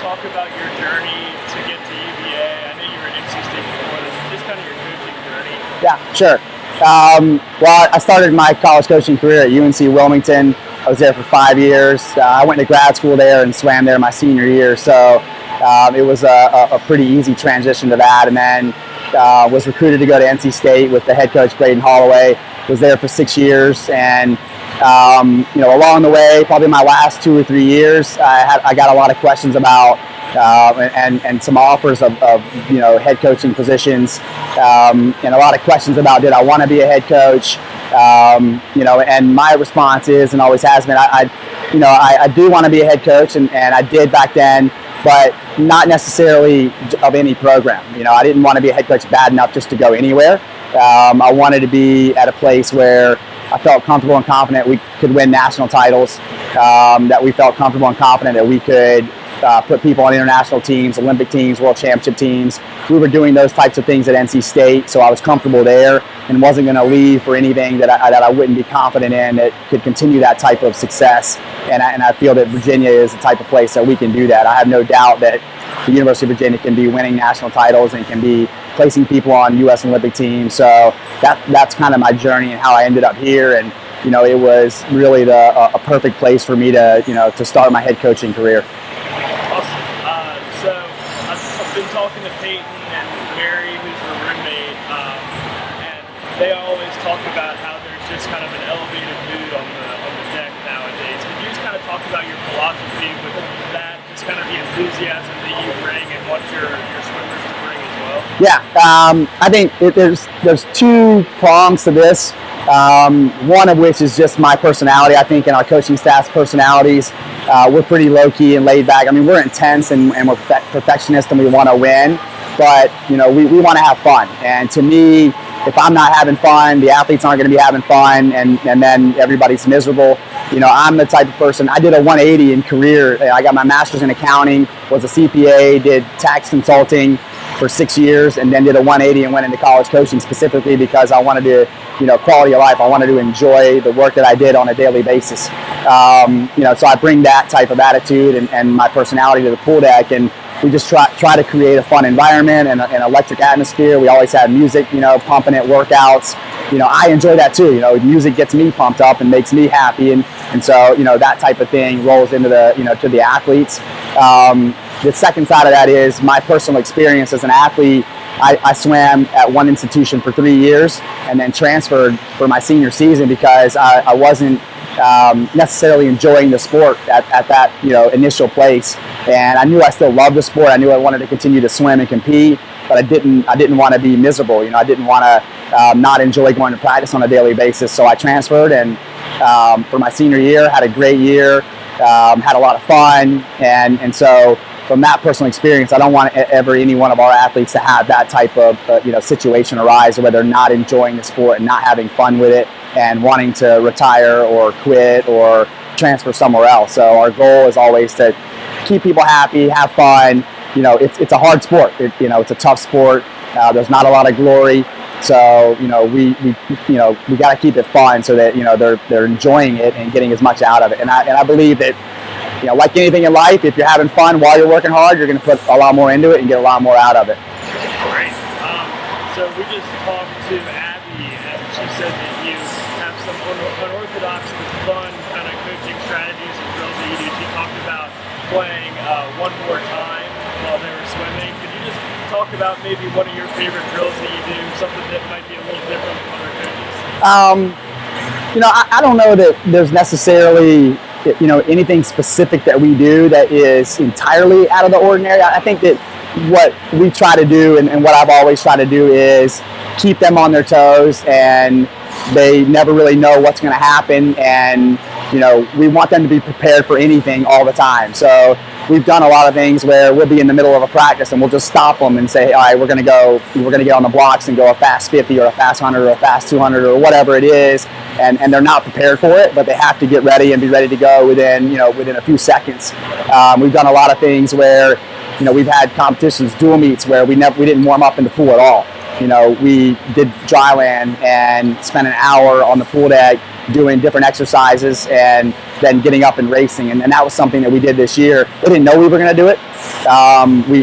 talk about your journey to get to UVA? I know you were at NC State before this, just kind of your coaching journey. Yeah, sure. Well, I started my college coaching career at UNC Wilmington. I was there for 5 years. I went to grad school there and swam there my senior year. So it was a pretty easy transition to that. And then was recruited to go to NC State with the head coach, Braden Holloway. Was there for 6 years. And along the way, probably my last 2 or 3 years, I got a lot of questions about and some offers of head coaching positions, and a lot of questions about did I want to be a head coach, and my response is and always has been I do want to be a head coach, and I did back then, but not necessarily of any program. I didn't want to be a head coach bad enough just to go anywhere. I wanted to be at a place where I felt comfortable and confident we could win national titles, that we felt comfortable and confident that we could put people on international teams, Olympic teams, world championship teams. We were doing those types of things at NC State, so I was comfortable there and wasn't going to leave for anything that I wouldn't be confident in that could continue that type of success. And I feel that Virginia is the type of place that we can do that. I have no doubt that the University of Virginia can be winning national titles and can be placing people on U.S. Olympic teams. So that's kind of my journey and how I ended up here. And it was really a perfect place for me to start my head coaching career. So I've been talking to Peyton and Mary, who's her roommate, and they always talk about how there's just kind of an elevated mood on the deck nowadays. Can you just kind of talk about your philosophy with that, just kind of the enthusiasm that you bring and what your swimmers bring as well? Yeah, I think there's 2 prongs to this. One of which is just my personality. I think in our coaching staff's personalities, we're pretty low-key and laid back. I mean, we're intense and we're perfectionists and we want to win, but we want to have fun. And to me, if I'm not having fun, the athletes aren't going to be having fun, and then everybody's miserable. I'm the type of person. I did a 180 in career. I got my master's in accounting, was a CPA, did tax consulting for 6 years, and then did a 180 and went into college coaching specifically because I wanted to, quality of life. I wanted to enjoy the work that I did on a daily basis. So I bring that type of attitude and my personality to the pool deck, and we just try to create a fun environment and an electric atmosphere. We always have music, pumping at workouts. I enjoy that too. Music gets me pumped up and makes me happy, and so that type of thing rolls into the to the athletes. The second side of that is my personal experience as an athlete. I swam at one institution for 3 years and then transferred for my senior season because I wasn't necessarily enjoying the sport at that initial place, and I knew I still loved the sport. I knew I wanted to continue to swim and compete, but I didn't want to be miserable. I didn't want to not enjoy going to practice on a daily basis. So I transferred, and for my senior year, had a great year, had a lot of fun, and so from that personal experience, I don't want ever any one of our athletes to have that type of situation arise where they're not enjoying the sport and not having fun with it and wanting to retire or quit or transfer somewhere else. So our goal is always to keep people happy, have fun. It's a hard sport. It's a tough sport. There's not a lot of glory. So we got to keep it fun so that they're enjoying it and getting as much out of it. And I believe that like anything in life, if you're having fun while you're working hard, you're going to put a lot more into it and get a lot more out of it. Great. So we just talked to Abby, and she said that you have some unorthodox but fun kind of coaching strategies and drills that you do. She talked about playing one more time while they were swimming. Could you just talk about maybe one of your favorite drills that you do, something that might be a little different from other coaches? I don't know that there's necessarily anything specific that we do that is entirely out of the ordinary. I think that what we try to do and what I've always tried to do is keep them on their toes, and they never really know what's going to happen, and we want them to be prepared for anything all the time. So we've done a lot of things where we'll be in the middle of a practice and we'll just stop them and say, all right, we're going to get on the blocks and go a fast 50 or a fast 100 or a fast 200 or whatever it is, and they're not prepared for it, but they have to get ready and be ready to go within a few seconds. We've done a lot of things where we've had competitions, dual meets, where we didn't warm up in the pool at all. We did dry land and spent an hour on the pool deck doing different exercises and then getting up and racing. And that was something that we did this year. They didn't know we were going to do it.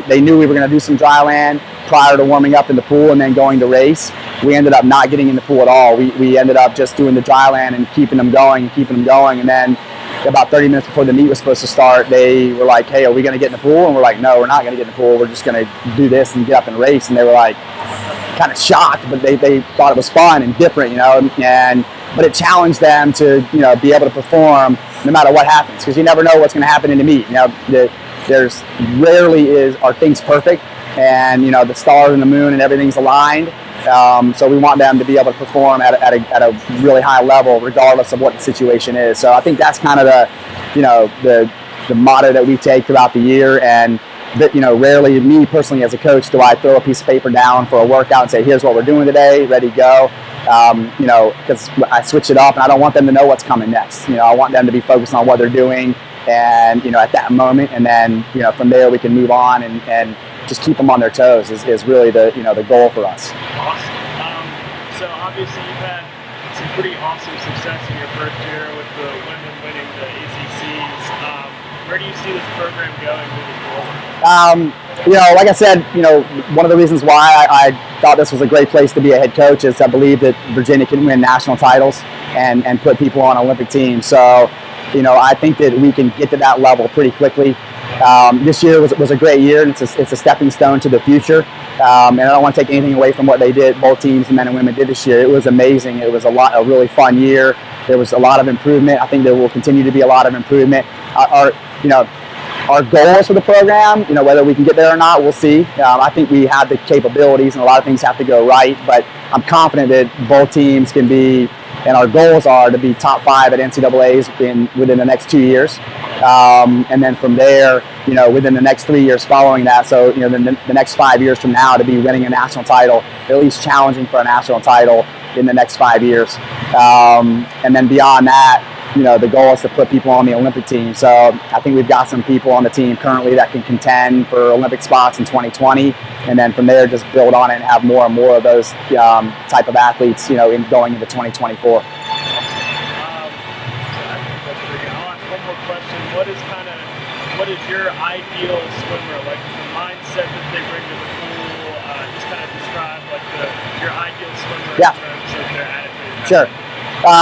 They knew we were going to do some dry land prior to warming up in the pool and then going to race. We ended up not getting in the pool at all. We ended up just doing the dry land and keeping them going. And then about 30 minutes before the meet was supposed to start, they were like, hey, are we going to get in the pool? And we're like, no, we're not going to get in the pool. We're just going to do this and get up and race. And they were like kind of shocked, but they thought it was fun and different, but it challenged them to, be able to perform no matter what happens, because you never know what's going to happen in the meet. There's rarely are things perfect, and the stars and the moon and everything's aligned. So we want them to be able to perform at a really high level, regardless of what the situation is. So I think that's kind of the motto that we take throughout the year. And that, rarely, me personally as a coach, do I throw a piece of paper down for a workout and say, here's what we're doing today, ready to go. Because I switch it up, and I don't want them to know what's coming next. I want them to be focused on what they're doing, and at that moment, and then from there we can move on and just keep them on their toes is really the goal for us. Awesome. So obviously you've had some pretty awesome success in your first year with the women winning the ACCs. Where do you see this program going moving forward? Like I said, one of the reasons why I thought this was a great place to be a head coach is I believe that Virginia can win national titles and put people on Olympic teams. So, I think that we can get to that level pretty quickly. This year was a great year, and it's a stepping stone to the future. And I don't want to take anything away from what they did, both teams, men and women, did this year. It was amazing. It was a really fun year. There was a lot of improvement. I think there will continue to be a lot of improvement. Our goals for the program, whether we can get there or not, we'll see. I think we have the capabilities, and a lot of things have to go right. But I'm confident that both teams can be, and our goals are to be top 5 at NCAAs within the next 2 years. And then from there, within the next 3 years following that, so the next 5 years from now, to be winning a national title, at least challenging for a national title in the next 5 years. And then beyond that, the goal is to put people on the Olympic team. So I think we've got some people on the team currently that can contend for Olympic spots in 2020, and then from there just build on it and have more and more of those type of athletes, in going into 2024. What is your ideal swimmer, like the mindset that they bring to the pool? Just kind of describe your ideal swimmer in terms of their attitude. Sure.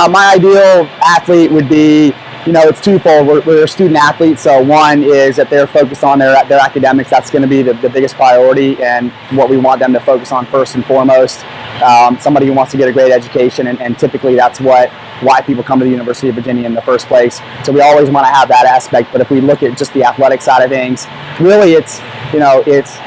My ideal athlete would be, it's twofold. We're student athletes, so one is that they're focused on their academics. That's going to be the biggest priority, and what we want them to focus on first and foremost. Somebody who wants to get a great education, and typically that's why people come to the University of Virginia in the first place. So we always want to have that aspect. But if we look at just the athletic side of things, really it's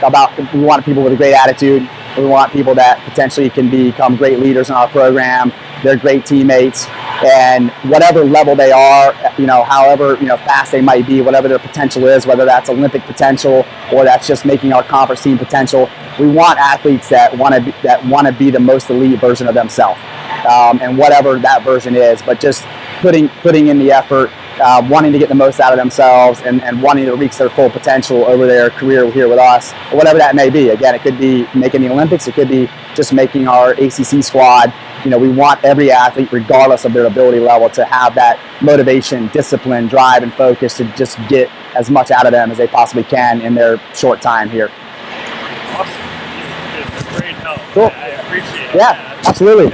about, we want people with a great attitude. We want people that potentially can become great leaders in our program. They're great teammates, and whatever level they are, however fast they might be, whatever their potential is, whether that's Olympic potential or that's just making our conference team potential, we want athletes that want to be the most elite version of themselves, and whatever that version is. But just putting in the effort, wanting to get the most out of themselves, and wanting to reach their full potential over their career here with us, or whatever that may be. Again, it could be making the Olympics, it could be just making our ACC squad. We want every athlete, regardless of their ability level, to have that motivation, discipline, drive, and focus to just get as much out of them as they possibly can in their short time here. Awesome. It's great help. Cool. I appreciate it. Yeah, absolutely.